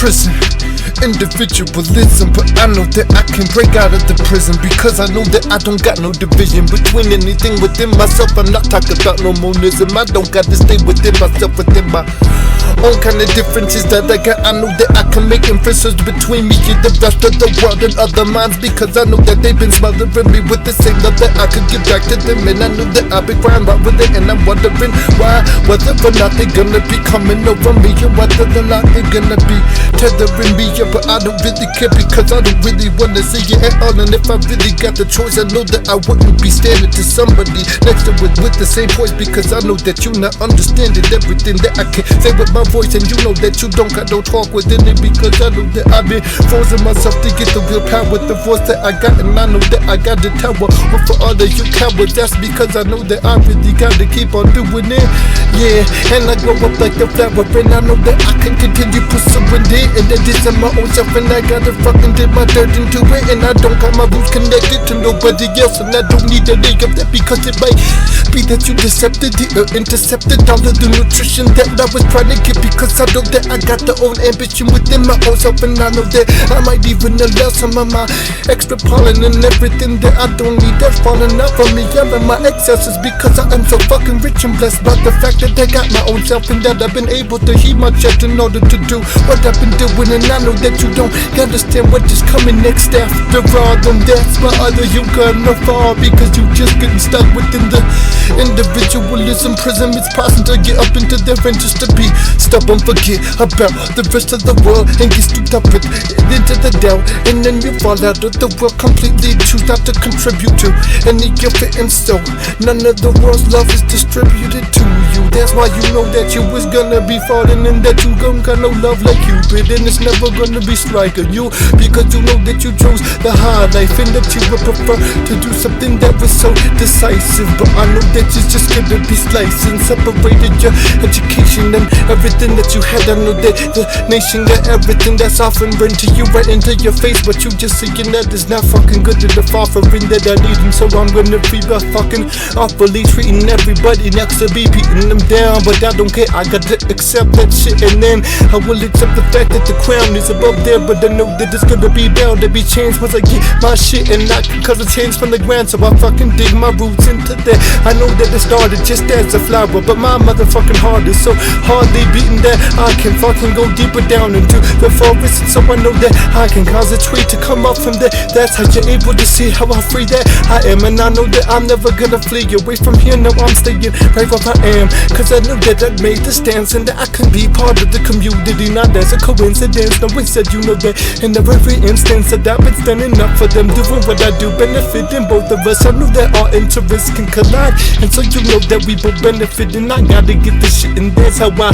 prison. Individualism, but I know that I can break out of the prison, because I know that I don't got no division between anything within myself. I'm not talking about no monism. I don't got to stay within myself, within my own kind of differences that I got. I know that I can make inferences between me and the rest of the world and other minds, because I know that they've been smothering me with the same love that I could give back to them. And I know that I've been crying right with it, and I'm wondering why, whether or not they're gonna be coming over me, or whether or not they're gonna be tethering me up. But I don't really care, because I don't really wanna see it at all. And if I really got the choice, I know that I wouldn't be standing to somebody next to it with the same voice, because I know that you're not understanding everything that I can say with my voice. And you know that you don't got no talk within it, because I know that I've been forcing myself to get the real power with the voice that I got. And I know that I got the tower, but for all of you cowards, that's because I know that I really gotta keep on doing it. Yeah, and I grow up like a flower, and I know that I can continue pursuing it, and that this is my own self, and I gotta fucking dip my dirt into it. And I don't got my roots connected to nobody else, and I don't need a leg of that, because it might be that you decepted it or intercepted all of the nutrition that I was trying to get, because I know that I got the own ambition within my own self. And I know that I might even allow some of my extra pollen and everything that I don't need that's falling out from me. I'm in my excesses, because I am so fucking rich and blessed by the fact that I got my own self, and that I've been able to heat my chest in order to do what I've been doing. And I know that you don't understand what is coming next after all, and that's why other you gonna fall, because you just getting stuck within the individualism prison. It's possible to get up into there and just to be stubborn, forget about the rest of the world, and get stooped up into the doubt, and then you fall out of the world completely. Choose not to contribute to any of it, and so none of the world's love is distributed to you. That's why you know that you was gonna be falling, and that you don't got no love like Cupid, and it's never gonna be striking you, because you know that you chose the hard life, and that you would prefer to do something that was so decisive. But I know that you're just gonna be slicing, separated your education and everything that you had. I know that the nation got everything that's offering to you right into your face, but you just saying that it's not fucking good to the offering that I need. And so I'm gonna be fucking awfully treating everybody next to me, beating them down. But I don't care, I gotta accept that shit, and then I will accept the fact that the crown is above there. But I know that it's gonna be bound to be changed once I get my shit, and not because it changed from the ground. So I fucking dig my roots into that. I know that it started just as a flower, but my motherfucking heart is so hardly beating that I can fucking go deeper down into the forest. So I know that I can cause a tree to come up from there. That's how you're able to see how free that I am. And I know that I'm never gonna flee away from here. No, I'm staying right where I am, cause I know that I made the stance, and that I can be part of the community. Not as a coincidence, no one said you know that in every instance that I've been standing up for them, doing what I do, benefiting both of us. I know that our interests can collide, and so you know that we both benefit, and I gotta get this shit, and that's how I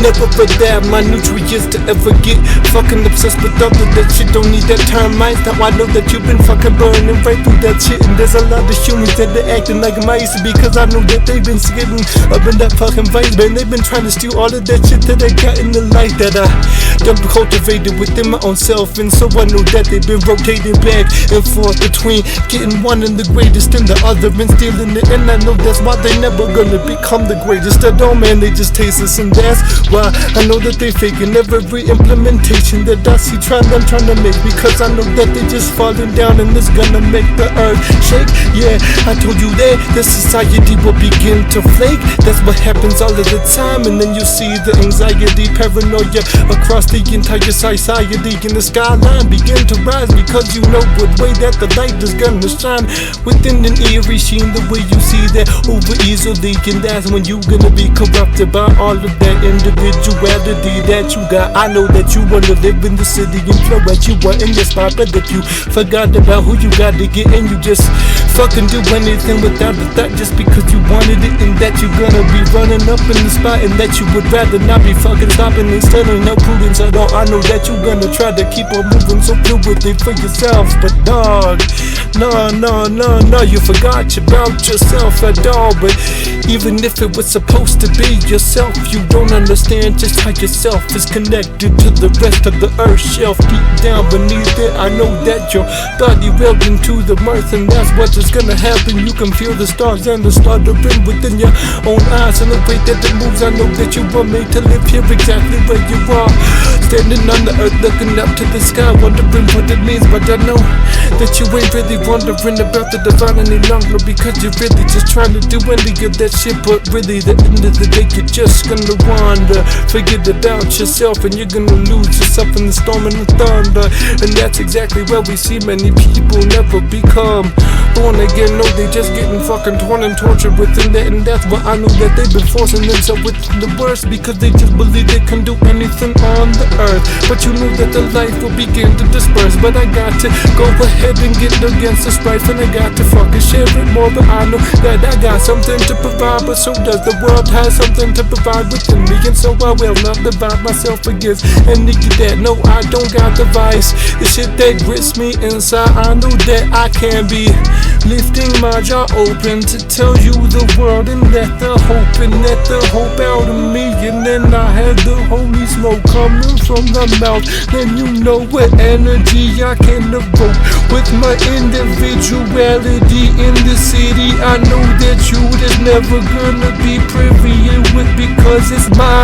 never forget my nutrients to ever get fucking obsessed with other that shit. Don't need that termites. Now I know that you've been fucking burning right through that shit, and there's a lot of humans that they're acting like mice, because I know that they've been skidding up in that fucking vice, man. They've been trying to steal all of that shit that I got in the life that I done cultivated within my own self. And so I know that they've been rotating back and forth between getting one and the greatest and the other, and stealing it. And I know that's why they never gonna become the greatest at all, man. They just taste us, and that's why I know that they faking every implementation that I see I'm trying to make, because I know that they just falling down, and it's gonna make the earth shake. Yeah, I told you that the society will begin to flake. That's what happens all of the time, and then you see the anxiety, paranoia across the entire society, and the skyline begin to rise, because you know what way that the light is gonna shine within an eerie sheen. The way you see that over easily, and that's when you gonna be corrupted by all of that individuality that you got. I know that you wanna live in the city and flow as you want in your spot, but if you forgot about who you got to get, and you just fucking do anything without a thought just because you wanted it, and that you're gonna be running up in the spot, and that you would rather not be fucking stopping and studying no prudence at all. I know that you're gonna try to keep on moving so fluidly for yourself, but dog, no, you forgot about yourself at all. But even if it was supposed to be yourself, you don't understand just how yourself is connected to the rest of the earth shelf. Deep down beneath it, I know that your body willed into the mirth, and that's what is gonna happen. You can feel the stars and the stuttering within your own eyes, and the way that it moves. I know that you were made to live here exactly where you are. Standing on the earth looking up to the sky, wondering what it means. But I know that you ain't really wondering about the divine any longer, because you're really just trying to do any of that shit. But really, the end of the day, you're just gonna wander, forget about yourself, and you're gonna lose yourself in the storm and the thunder. And that's exactly where we see many people never become born again. No, they just getting fucking torn and tortured within that. And that's why I know that they've been forcing themselves with the worst, because they just believe they can do anything on the earth. But you know that the life will begin to disperse. But I got to go ahead and get against the strife, and I got to fucking share it more. But I know that I got something to provide, but so does the world has something to provide within me. And so I will not divide myself against any of that. No, I don't got the vice, the shit that grits me inside. I know that I can be lifting my jaw open to tell you the world, and let the hope out of me. And then I had the holy smoke coming from the mouth. Then you know what energy I can evoke with my individuality in the city. I know that you is never gonna be privy with, because it's mine.